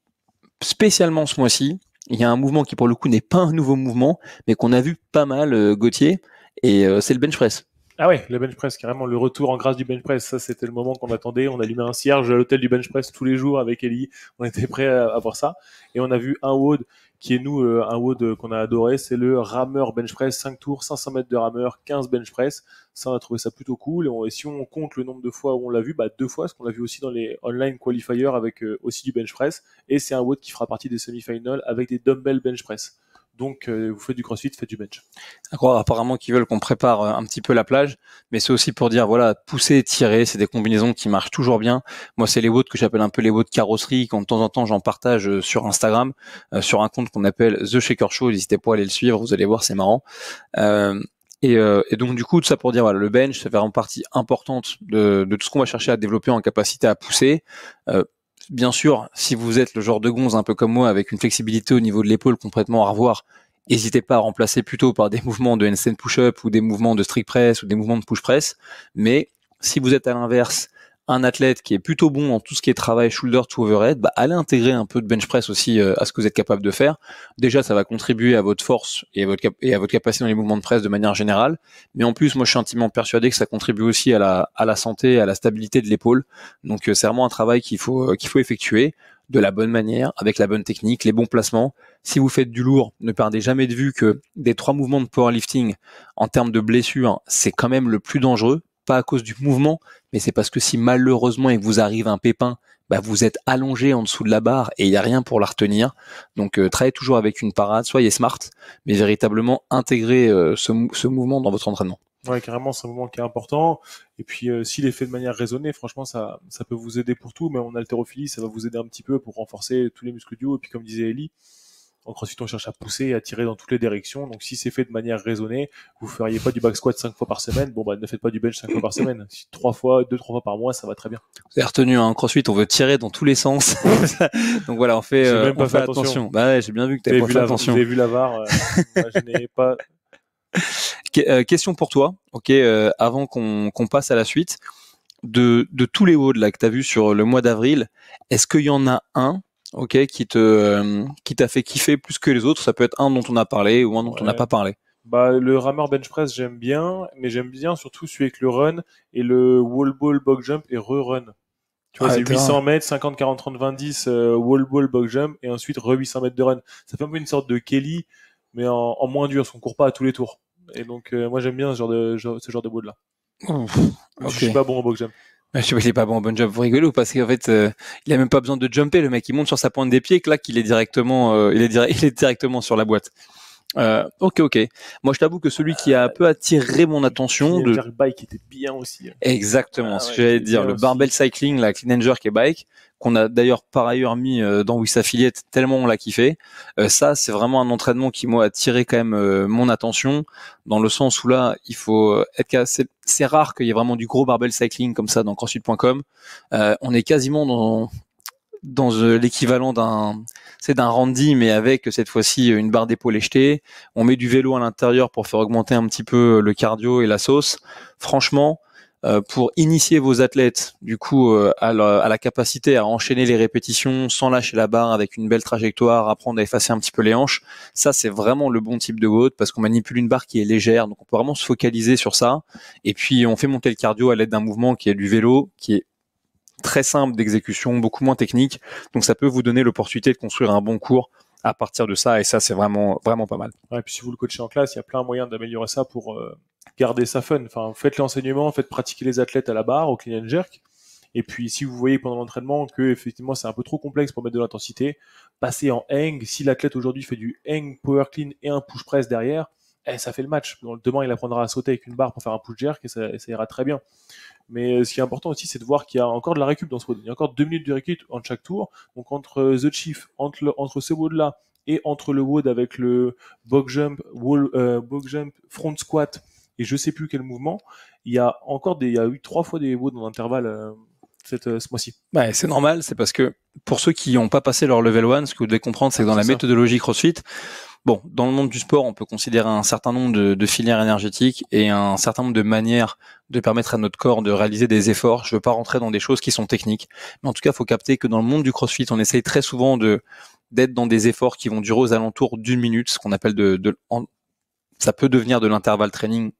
spécialement ce mois-ci, il y a un mouvement qui pour le coup n'est pas un nouveau mouvement, mais qu'on a vu pas mal, Gauthier, et c'est le bench press. Ah ouais, le bench press, carrément, le retour en grâce du bench press, ça c'était le moment qu'on attendait. On allumait un cierge à l'hôtel du bench press tous les jours avec Ellie, on était prêts à voir ça. Et on a vu un WOD qui est un WOD qu'on a adoré, c'est le rameur bench press, 5 tours, 500 mètres de rameur, 15 bench press. Ça, on a trouvé ça plutôt cool. Et si on compte le nombre de fois où on l'a vu, 2 fois, parce qu'on l'a vu aussi dans les online qualifiers avec aussi du bench press. Et c'est un WOD qui fera partie des semi-finals avec des dumbbell bench press. Donc, vous faites du CrossFit, faites du bench. D'accord, apparemment qu'ils veulent qu'on prépare un petit peu la plage, mais c'est aussi pour dire, voilà, pousser, tirer, c'est des combinaisons qui marchent toujours bien. Moi, c'est les WOD que j'appelle un peu les WOD carrosserie, quand de temps en temps j'en partage sur Instagram, sur un compte qu'on appelle The Shaker Show, n'hésitez pas à aller le suivre, vous allez voir, c'est marrant. Et donc du coup, tout ça pour dire, voilà, le bench, ça fait une partie importante de tout ce qu'on va chercher à développer en capacité à pousser. Bien sûr, si vous êtes le genre de gonze un peu comme moi, avec une flexibilité au niveau de l'épaule complètement à revoir, n'hésitez pas à remplacer plutôt par des mouvements de handstand push-up ou des mouvements de strict press ou des mouvements de push press. Mais si vous êtes à l'inverse, un athlète qui est plutôt bon en tout ce qui est travail shoulder to overhead, allez intégrer un peu de bench press aussi à ce que vous êtes capable de faire. Déjà, ça va contribuer à votre force et à votre capacité dans les mouvements de presse de manière générale. Mais en plus, moi, je suis intimement persuadé que ça contribue aussi à la santé, à la stabilité de l'épaule. Donc, c'est vraiment un travail qu'il faut effectuer de la bonne manière, avec la bonne technique, les bons placements. Si vous faites du lourd, ne perdez jamais de vue que des 3 mouvements de powerlifting, en termes de blessures, c'est quand même le plus dangereux. Pas à cause du mouvement, mais c'est parce que si malheureusement il vous arrive un pépin, vous êtes allongé en dessous de la barre et il n'y a rien pour la retenir. Donc travaillez toujours avec une parade, soyez smart, mais véritablement intégrez ce mouvement dans votre entraînement. Ouais, carrément, c'est un mouvement qui est important. Et puis, s'il est fait de manière raisonnée, franchement, ça peut vous aider pour tout. Mais en haltérophilie, ça va vous aider un petit peu pour renforcer tous les muscles du haut. Et puis, comme disait Ellie, en CrossFit, on cherche à pousser et à tirer dans toutes les directions. Donc, si c'est fait de manière raisonnée, vous feriez pas du back squat 5 fois par semaine. Bon, ne faites pas du bench 5 fois par semaine. Si 2-3 fois par mois, ça va très bien. Vous avez retenu, en CrossFit, on veut tirer dans tous les sens. Donc voilà, on fait attention. Ouais, j'ai bien vu que tu avais pas fait attention. Vous avez vu la VAR. Moi, je n'ai pas... Question pour toi, avant qu'on passe à la suite. De tous les WOD là que tu as vu sur le mois d'avril, est-ce qu'il y en a un ok, qui t'a fait kiffer plus que les autres. Ça peut être un dont on a parlé ou un dont on n'a pas parlé. Bah, le rameur bench press, j'aime bien, mais j'aime bien surtout celui avec le run et le wall ball box jump et re-run. Tu vois, c'est 800 mètres, 50, 40, 30, 20, 10, wall ball box jump et ensuite re 800 mètres de run. Ça fait un peu une sorte de Kelly, mais en moins dur, parce qu'on court pas à tous les tours. Et donc, moi, j'aime bien ce genre de board là. Je suis pas bon au box jump. Je sais pas, il est pas bon en bon jump. Vous rigolez ou parce qu'en fait, il a même pas besoin de jumper. Le mec, il monte sur sa pointe des pieds, clac, il est directement, il est directement sur la boîte. Ok. Moi, je t'avoue que celui qui a un peu attiré mon attention, le Jerk Bike était bien aussi. Exactement, ce que j'allais dire, le barbell cycling, la clean and jerk et bike, qu'on a d'ailleurs par ailleurs mis dans Wiss Affiliate tellement on l'a kiffé. Ça, c'est vraiment un entraînement qui m'a attiré quand même mon attention, dans le sens où là, il faut être c'est rare qu'il y ait vraiment du gros barbell cycling comme ça dans CrossFit.com. On est quasiment dans l'équivalent d'un Randy, mais avec cette fois-ci une barre d'épaule jetée. On met du vélo à l'intérieur pour faire augmenter un petit peu le cardio et la sauce. Franchement, pour initier vos athlètes du coup à la capacité à enchaîner les répétitions sans lâcher la barre avec une belle trajectoire, apprendre à effacer un petit peu les hanches, ça c'est vraiment le bon type de WOD parce qu'on manipule une barre qui est légère, donc on peut vraiment se focaliser sur ça. Et puis on fait monter le cardio à l'aide d'un mouvement qui est du vélo, qui est très simple d'exécution, beaucoup moins technique. Donc ça peut vous donner l'opportunité de construire un bon cours à partir de ça, et ça c'est vraiment pas mal. Ouais, et puis si vous le coachez en classe, il y a plein de moyens d'améliorer ça pour garder ça fun. Enfin, faites l'enseignement, faites pratiquer les athlètes à la barre, au clean and jerk. Et puis si vous voyez pendant l'entraînement que effectivement c'est un peu trop complexe pour mettre de l'intensité, passez en hang. Si l'athlète aujourd'hui fait du hang power clean et un push press derrière, ça fait le match. Demain il apprendra à sauter avec une barre pour faire un push jerk et ça ira très bien. Mais ce qui est important aussi, c'est de voir qu'il y a encore de la récup dans ce WOD. Il y a encore 2 minutes de récup entre chaque tour. Donc entre The Chief, entre ce WOD-là et entre le WOD avec le box jump, box jump, front squat et je sais plus quel mouvement, il y a eu 3 fois des WOD en intervalle ce mois-ci. Ouais, c'est normal, c'est parce que pour ceux qui n'ont pas passé leur level 1, ce que vous devez comprendre, c'est que dans la méthodologie CrossFit, bon, dans le monde du sport, on peut considérer un certain nombre de filières énergétiques et un certain nombre de manières de permettre à notre corps de réaliser des efforts. Je veux pas rentrer dans des choses qui sont techniques, mais en tout cas, il faut capter que dans le monde du CrossFit, on essaye très souvent d'être dans des efforts qui vont durer aux alentours d'1 minute, ce qu'on appelle ça peut devenir de l'intervalle training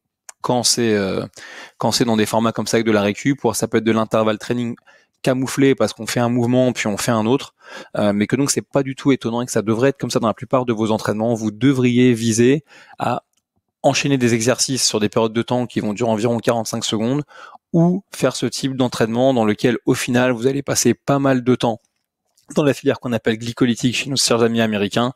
quand c'est dans des formats comme ça avec de la récup, ou ça peut être de l'intervalle training camouflé parce qu'on fait un mouvement puis on fait un autre, mais que donc c'est pas du tout étonnant et que ça devrait être comme ça dans la plupart de vos entraînements. Vous devriez viser à enchaîner des exercices sur des périodes de temps qui vont durer environ 45 secondes, ou faire ce type d'entraînement dans lequel au final vous allez passer pas mal de temps dans la filière qu'on appelle glycolytique chez nos chers amis américains,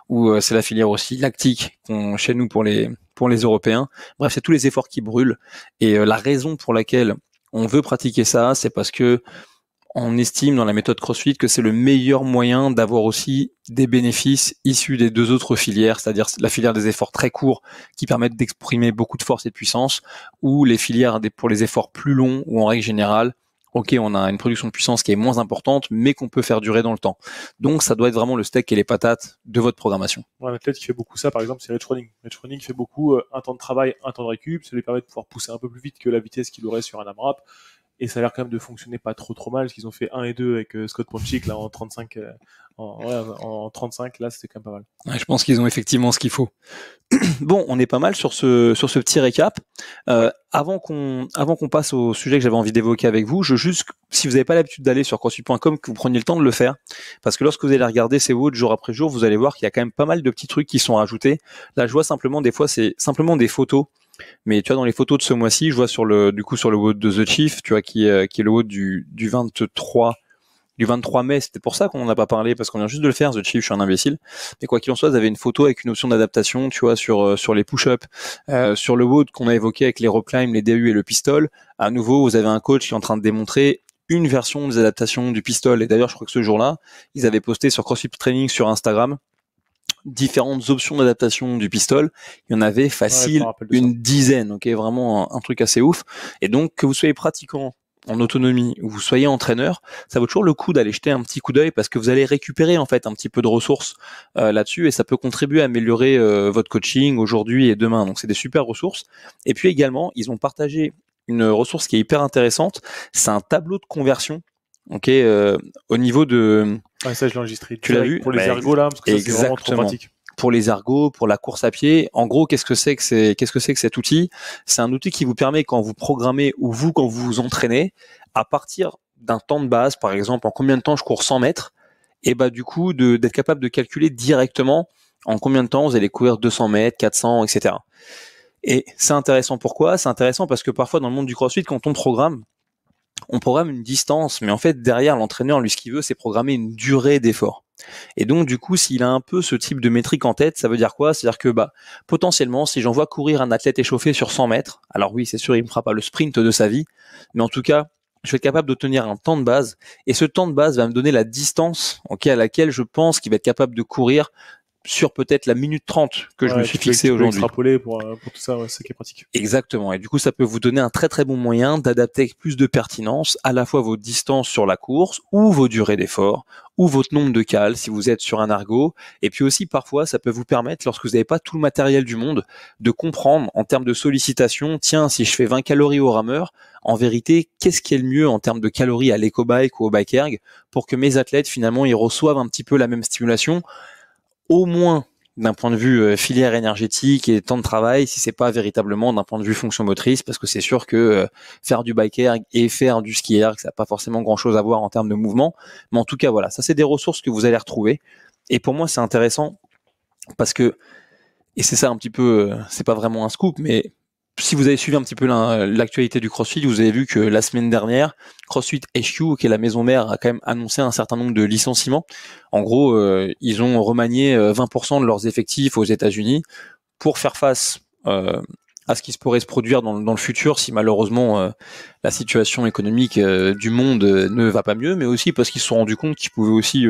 ou c'est la filière aussi lactique chez nous pour les Européens. Bref, c'est tous les efforts qui brûlent, et la raison pour laquelle on veut pratiquer ça, c'est parce que on estime dans la méthode CrossFit que c'est le meilleur moyen d'avoir aussi des bénéfices issus des deux autres filières, c'est-à-dire la filière des efforts très courts qui permettent d'exprimer beaucoup de force et de puissance, ou les filières pour les efforts plus longs où en règle générale, ok, on a une production de puissance qui est moins importante, mais qu'on peut faire durer dans le temps. Donc ça doit être vraiment le steak et les patates de votre programmation. Un athlète qui fait beaucoup ça, par exemple, c'est Rich Running. Rich Running fait beaucoup un temps de travail, un temps de récup, ça lui permet de pouvoir pousser un peu plus vite que la vitesse qu'il aurait sur un AMRAP. Et ça a l'air quand même de fonctionner pas trop mal, parce qu'ils ont fait 1 et 2 avec Scott Ponchik là en 35 en 35, là c'était quand même pas mal. Ouais, je pense qu'ils ont effectivement ce qu'il faut. Bon, on est pas mal sur ce petit récap. Avant qu'on passe au sujet que j'avais envie d'évoquer avec vous, si vous n'avez pas l'habitude d'aller sur CrossFit.com, que vous preniez le temps de le faire, parce que lorsque vous allez regarder ces WOD jour après jour, vous allez voir qu'il y a quand même pas mal de petits trucs qui sont rajoutés. Là, je vois simplement des fois c'est simplement des photos. Mais tu vois, dans les photos de ce mois-ci, je vois sur le WOD de The Chief, tu vois, qui est le WOD du 23 mai, c'était pour ça qu'on n'en a pas parlé, parce qu'on vient juste de le faire, The Chief, je suis un imbécile. Mais quoi qu'il en soit, vous avez une photo avec une option d'adaptation, tu vois, sur les push-ups, sur le WOD qu'on a évoqué avec les rope climb, les DU et le pistol. À nouveau, vous avez un coach qui est en train de démontrer une version des adaptations du pistol. Et d'ailleurs, je crois que ce jour-là, ils avaient posté sur CrossFit Training sur Instagram différentes options d'adaptation du pistol. Il y en avait facile une dizaine, ok, vraiment un truc assez ouf. Et donc, que vous soyez pratiquant en autonomie ou vous soyez entraîneur, ça vaut toujours le coup d'aller jeter un petit coup d'œil, parce que vous allez récupérer en fait un petit peu de ressources là-dessus, et ça peut contribuer à améliorer votre coaching aujourd'hui et demain. Donc c'est des super ressources. Et puis également, ils ont partagé une ressource qui est hyper intéressante, c'est un tableau de conversion Ok, au niveau de... Ouais, ça, je l'ai enregistré. Tu l'as vu? Pour les ergots, là, parce que ça, c'est vraiment trop pratique. Pour les ergots, pour la course à pied. En gros, qu'est-ce que c'est que cet outil? C'est un outil qui vous permet, quand vous programmez ou quand vous vous entraînez, à partir d'un temps de base, par exemple, en combien de temps je cours 100 mètres, et bah du coup d'être capable de calculer directement en combien de temps vous allez courir 200 mètres, 400, etc. Et c'est intéressant. Pourquoi? C'est intéressant parce que parfois dans le monde du CrossFit, quand on programme une distance, mais en fait derrière l'entraîneur, lui, ce qu'il veut, c'est programmer une durée d'effort. Et donc du coup, s'il a un peu ce type de métrique en tête, ça veut dire quoi? C'est-à-dire que potentiellement, si j'envoie courir un athlète échauffé sur 100 mètres, alors oui, c'est sûr, il me fera pas le sprint de sa vie, mais en tout cas, je vais être capable d'obtenir un temps de base, et ce temps de base va me donner la distance à laquelle je pense qu'il va être capable de courir sur peut-être la minute 30 que je me suis fixé aujourd'hui. Extrapoler pour tout ça, ouais, c'est ça qui est pratique. Exactement. Et du coup, ça peut vous donner un très très bon moyen d'adapter avec plus de pertinence à la fois vos distances sur la course ou vos durées d'effort ou votre nombre de cales si vous êtes sur un ergo. Et puis aussi, parfois, ça peut vous permettre, lorsque vous n'avez pas tout le matériel du monde, de comprendre en termes de sollicitation, tiens, si je fais 20 calories au rameur, en vérité, qu'est-ce qui est le mieux en termes de calories à l'éco-bike ou au bike erg pour que mes athlètes, finalement, ils reçoivent un petit peu la même stimulation, au moins d'un point de vue filière énergétique et temps de travail, si c'est pas véritablement d'un point de vue fonction motrice, parce que c'est sûr que faire du bike erg et faire du ski erg, ça n'a pas forcément grand chose à voir en termes de mouvement, mais en tout cas voilà, ça c'est des ressources que vous allez retrouver, et pour moi c'est intéressant parce que, et c'est ça un petit peu, c'est pas vraiment un scoop, mais si vous avez suivi un petit peu l'actualité du CrossFit, vous avez vu que la semaine dernière, CrossFit HQ, qui est la maison mère, a quand même annoncé un certain nombre de licenciements. En gros, ils ont remanié 20% de leurs effectifs aux États-Unis pour faire face à ce qui se pourrait se produire dans le futur si malheureusement la situation économique du monde ne va pas mieux, mais aussi parce qu'ils se sont rendus compte qu'ils pouvaient aussi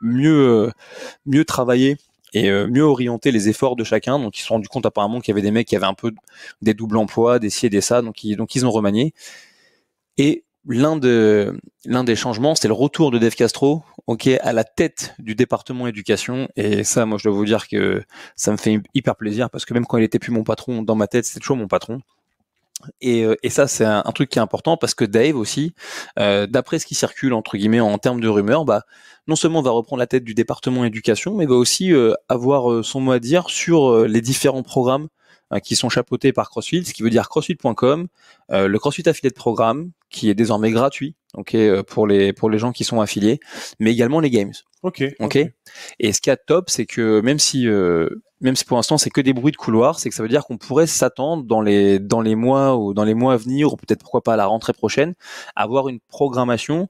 mieux travailler et mieux orienter les efforts de chacun. Donc ils se sont rendus compte apparemment qu'il y avait des mecs qui avaient un peu des doubles emplois, des ci et des ça, donc ils ont remanié. Et l'un des changements, c'est le retour de Dave Castro, à la tête du département éducation. Et ça, moi, je dois vous dire que ça me fait hyper plaisir parce que même quand il était plus mon patron, dans ma tête, c'était toujours mon patron. Et ça, c'est un truc qui est important parce que Dave aussi, d'après ce qui circule entre guillemets en termes de rumeurs, non seulement va reprendre la tête du département éducation, mais va aussi avoir son mot à dire sur les différents programmes qui sont chapeautés par CrossFit, ce qui veut dire CrossFit.com, le CrossFit Affiliate Programme, qui est désormais gratuit, pour les gens qui sont affiliés, mais également les games. Ok. Et ce qui est top, c'est que même si pour l'instant c'est que des bruits de couloir, c'est que ça veut dire qu'on pourrait s'attendre dans les mois à venir, ou peut-être pourquoi pas à la rentrée prochaine, à avoir une programmation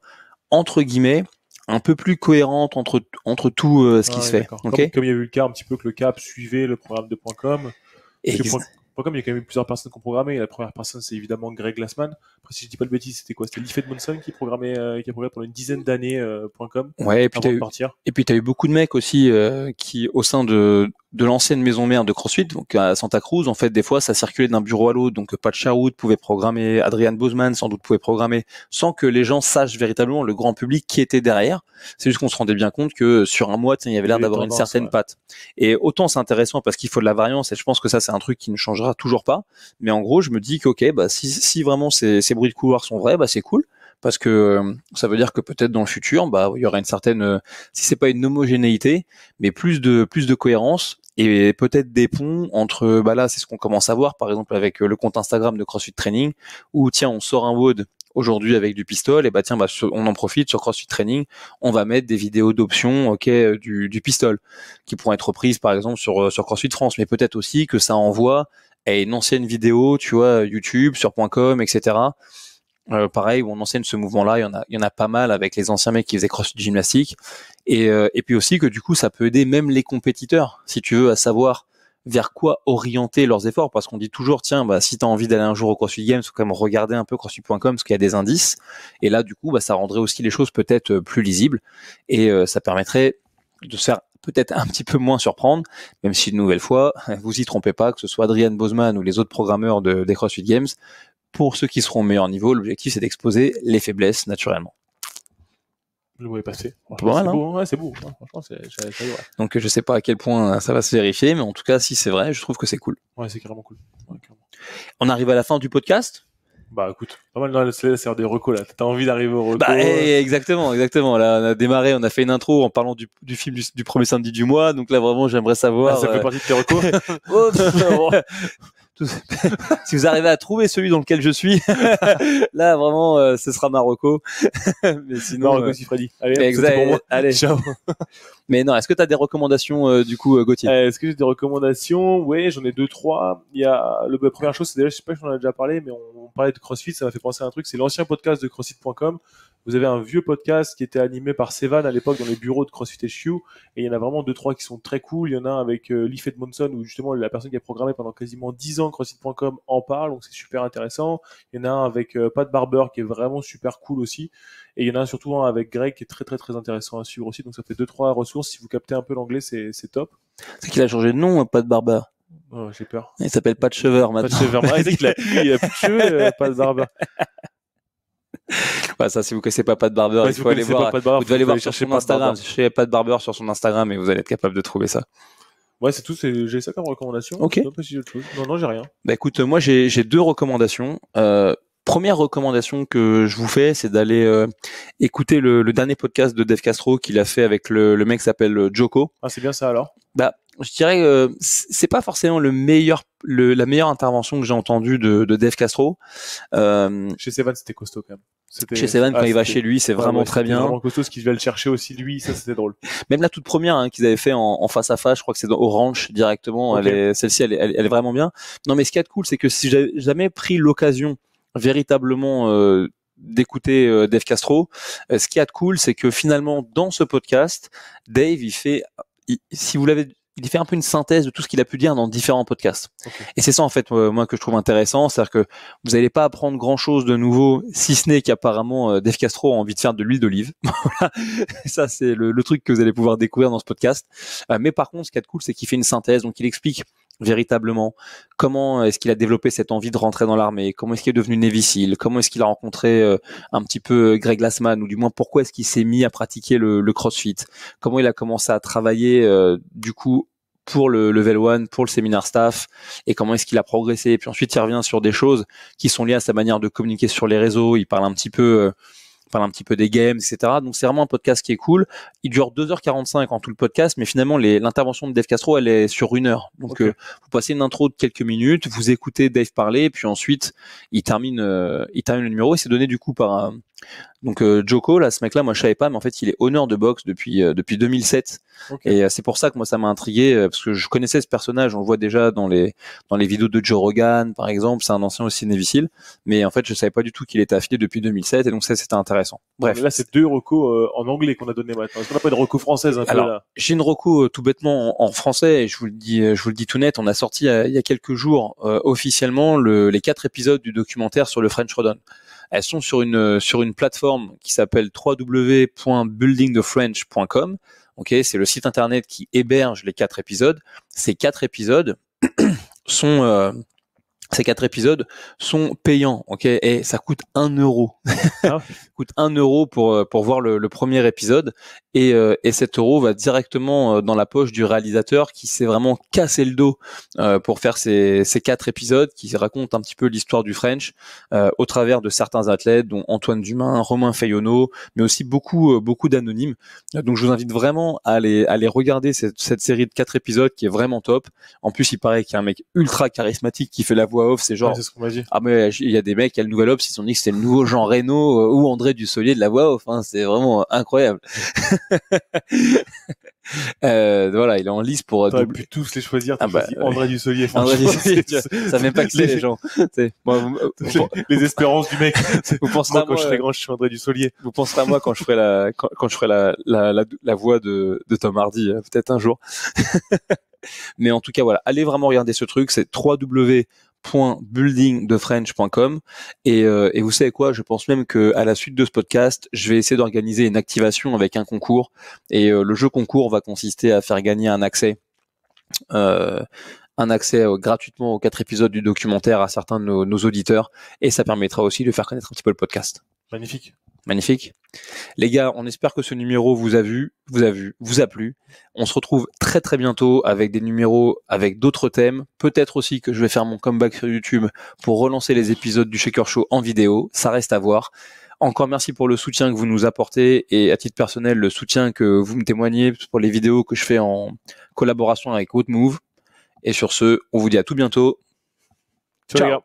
entre guillemets un peu plus cohérente entre tout ce qui se fait. Comme il y a eu le cas un petit peu que le CAP suivait le programme de .com. .com, il y a quand même eu plusieurs personnes qui ont programmé. La première personne, c'est évidemment Greg Glassman. Après, si je dis pas de bêtises, c'était quoi? C'était Lief Edmondson qui a programmé pendant une dizaine d'années .com. Ouais, et puis t'as eu beaucoup de mecs aussi qui, au sein de l'ancienne maison mère de CrossFit, donc à Santa Cruz, en fait, des fois, ça circulait d'un bureau à l'autre. Donc, Pat Sherwood pouvait programmer, Adrian Bozeman sans doute pouvait programmer, sans que les gens sachent véritablement, le grand public, qui était derrière. C'est juste qu'on se rendait bien compte que sur un mois, il y avait l'air d'avoir une certaine patte. Et autant c'est intéressant parce qu'il faut de la variance, et je pense que ça, c'est un truc qui ne changera toujours pas. Mais en gros, je me dis que si vraiment ces bruits de couloir sont vrais, c'est cool. Parce que ça veut dire que peut-être dans le futur, il y aura une certaine, si c'est pas une homogénéité, mais plus de cohérence, et peut-être des ponts entre, là, c'est ce qu'on commence à voir, par exemple avec le compte Instagram de CrossFit Training, où tiens, on sort un WOD aujourd'hui avec du pistol, et on en profite sur CrossFit Training, on va mettre des vidéos d'options, du pistol, qui pourront être reprises par exemple sur CrossFit France, mais peut-être aussi que ça envoie à une ancienne vidéo, tu vois, YouTube, sur .com, etc. Pareil, où on enseigne ce mouvement-là, il y en a pas mal avec les anciens mecs qui faisaient CrossFit gymnastique, et puis aussi que du coup ça peut aider même les compétiteurs, si tu veux, à savoir vers quoi orienter leurs efforts, parce qu'on dit toujours, tiens, si t'as envie d'aller un jour au CrossFit Games, faut quand même regarder un peu CrossFit.com, parce qu'il y a des indices, et là du coup ça rendrait aussi les choses peut-être plus lisibles, et ça permettrait de se faire peut-être un petit peu moins surprendre, même si une nouvelle fois, vous y trompez pas, que ce soit Adrian Bozeman ou les autres programmeurs des CrossFit Games, pour ceux qui seront au meilleur niveau, l'objectif c'est d'exposer les faiblesses naturellement. Le mot est passé. Voilà. C'est beau. Franchement, ça y va. Donc je sais pas à quel point ça va se vérifier, mais en tout cas, si c'est vrai, je trouve que c'est cool. Ouais, c'est carrément cool. Ouais, carrément. On arrive à la fin du podcast. Bah écoute, pas mal dans la c'est des recos là. T'as envie d'arriver au reco. Exactement. Là, on a démarré, on a fait une intro en parlant du film du premier samedi du mois. Donc là, vraiment, j'aimerais savoir. Ça fait partie de tes recos. Si vous arrivez à trouver celui dans lequel je suis, là, vraiment, ce sera Marocco. Mais sinon. Marocco, si Freddy. Allez, exact. Pour moi. Allez, ciao. Mais non, est-ce que tu as des recommandations, du coup, Gauthier? Est-ce que j'ai des recommandations? Oui, j'en ai 2-3. Il y a la première chose, c'est déjà, je sais pas si on en a déjà parlé, mais on parlait de CrossFit, ça m'a fait penser à un truc. C'est l'ancien podcast de CrossFit.com. Vous avez un vieux podcast qui était animé par Sevan à l'époque dans les bureaux de CrossFit HQ, et il y en a vraiment 2-3 qui sont très cool. Il y en a un avec Leif Edmondson, où justement la personne qui a programmé pendant quasiment 10 ans CrossFit.com en parle, donc c'est super intéressant. Il y en a un avec Pat Barber qui est vraiment super cool aussi, et il y en a un surtout un avec Greg qui est très très très intéressant à suivre aussi. Donc ça fait 2-3 ressources. Si vous captez un peu l'anglais, c'est top. C'est qu'il a changé de nom, Pat Barber. Oh, j'ai peur. Il s'appelle Pat Chever maintenant. Pat Chever. Ah, il a plus de cheveux, Pat Barber. Ouais, ça, si vous connaissez pas Pat Barber, il faut aller voir. Vous devez aller voir sur son Instagram. Cherchez Pat Barber sur son Instagram et vous allez être capable de trouver ça. Ouais, c'est tout. J'ai ça comme recommandation. Ok. Je sais pas si j'ai autre chose. Non, j'ai rien. Bah écoute, moi j'ai 2 recommandations. Première recommandation que je vous fais, c'est d'aller écouter le dernier podcast de Dave Castro qu'il a fait avec le mec qui s'appelle Joko. Ah, c'est bien ça alors. Bah, je dirais c'est pas forcément la meilleure intervention que j'ai entendue de Dave Castro. Chez Sevan, c'était costaud quand même. Chez Sevan, quand il va chez lui, c'est vraiment très bien. Vraiment costaud, ce qu'il va le chercher aussi lui, ça c'était drôle. Même la toute première qu'ils avaient fait en face à face, je crois que c'est dans Orange directement. Okay. Celle-ci, elle est vraiment bien. Non, mais ce qui est cool, c'est que si j'ai jamais pris l'occasion véritablement d'écouter Dave Castro, ce qui est cool, c'est que finalement dans ce podcast, Dave il fait un peu une synthèse de tout ce qu'il a pu dire dans différents podcasts. Okay. Et c'est ça en fait moi que je trouve intéressant, c'est-à-dire que vous n'allez pas apprendre grand-chose de nouveau, si ce n'est qu'apparemment Dave Castro a envie de faire de l'huile d'olive. Voilà. Ça c'est le truc que vous allez pouvoir découvrir dans ce podcast. Mais par contre, ce qui est cool, c'est qu'il fait une synthèse, donc il explique véritablement comment est-ce qu'il a développé cette envie de rentrer dans l'armée, comment est-ce qu'il est devenu Navy Seal, comment est-ce qu'il a rencontré un petit peu Greg Glassman, ou du moins pourquoi est-ce qu'il s'est mis à pratiquer le CrossFit, comment il a commencé à travailler du coup pour le Level 1, pour le séminaire staff, et comment est-ce qu'il a progressé. Et puis ensuite il revient sur des choses qui sont liées à sa manière de communiquer sur les réseaux, il parle un petit peu des games, etc. Donc c'est vraiment un podcast qui est cool. Il dure 2h45 en tout le podcast, mais finalement l'intervention de Dave Castro, elle est sur 1 heure. Donc okay. Vous passez une intro de quelques minutes, vous écoutez Dave parler, et puis ensuite il termine le numéro, et c'est donné du coup par donc Joko, là, ce mec-là, moi je savais pas, mais en fait il est honneur de boxe depuis 2007. Okay. Et c'est pour ça que moi ça m'a intrigué, parce que je connaissais ce personnage, on le voit déjà dans les vidéos de Joe Rogan par exemple, c'est un ancien aussi Navy Seal, mais en fait je savais pas du tout qu'il était affilié depuis 2007, et donc ça c'était intéressant. Bref. Mais là c'est 2 recos en anglais qu'on a donné maintenant. Est-ce qu'on n'a pas une reco française un peu là? J'ai une reco tout bêtement en français, et je vous le dis tout net, on a sorti il y a quelques jours officiellement les 4 épisodes du documentaire sur le French Rodon. Elles sont sur une plateforme qui s'appelle www.buildingthefrench.com. Ok, c'est le site internet qui héberge les 4 épisodes. Ces 4 épisodes sont payants, ok, et ça coûte 1 euro. Ça coûte 1 euro pour voir le premier épisode, et cet euro va directement dans la poche du réalisateur qui s'est vraiment cassé le dos pour faire ces 4 épisodes qui racontent un petit peu l'histoire du French au travers de certains athlètes, dont Antoine Dumain, Romain Fayonneau, mais aussi beaucoup d'anonymes. Donc je vous invite vraiment à aller regarder cette série de 4 épisodes qui est vraiment top. En plus, il paraît qu'il y a un mec ultra charismatique qui fait la voix off, c'est genre, c'est ce qu'on m'a dit. Ah mais il y a des mecs, il y a le nouvel Ops, ils se sont dit que c'était le nouveau Jean Reno ou André Dussolier de la voix off, hein, c'est vraiment incroyable. Voilà, il est en lice pour. T'aurais pu tous les choisir. André Dussolier. André Dussolier, ça même pas que les gens. Les espérances du mec. Vous penserez moi, quand je serai grand, je suis André Dussolier. Vous penserez à moi quand je ferai la voix de Tom Hardy, peut-être un jour. Mais en tout cas, voilà, allez vraiment regarder ce truc, c'est www.buildingthefrench.com, et vous savez quoi, je pense même que à la suite de ce podcast, je vais essayer d'organiser une activation avec un concours, et le jeu concours va consister à faire gagner un accès gratuitement aux 4 épisodes du documentaire à certains de nos auditeurs, et ça permettra aussi de faire connaître un petit peu le podcast. Magnifique. Magnifique. Les gars, on espère que ce numéro vous a plu. On se retrouve très très bientôt avec des numéros avec d'autres thèmes. Peut-être aussi que je vais faire mon comeback sur YouTube pour relancer les épisodes du Shaker Show en vidéo. Ça reste à voir. Encore merci pour le soutien que vous nous apportez et à titre personnel, le soutien que vous me témoignez pour les vidéos que je fais en collaboration avec Woodmove. Et sur ce, on vous dit à tout bientôt. Ciao.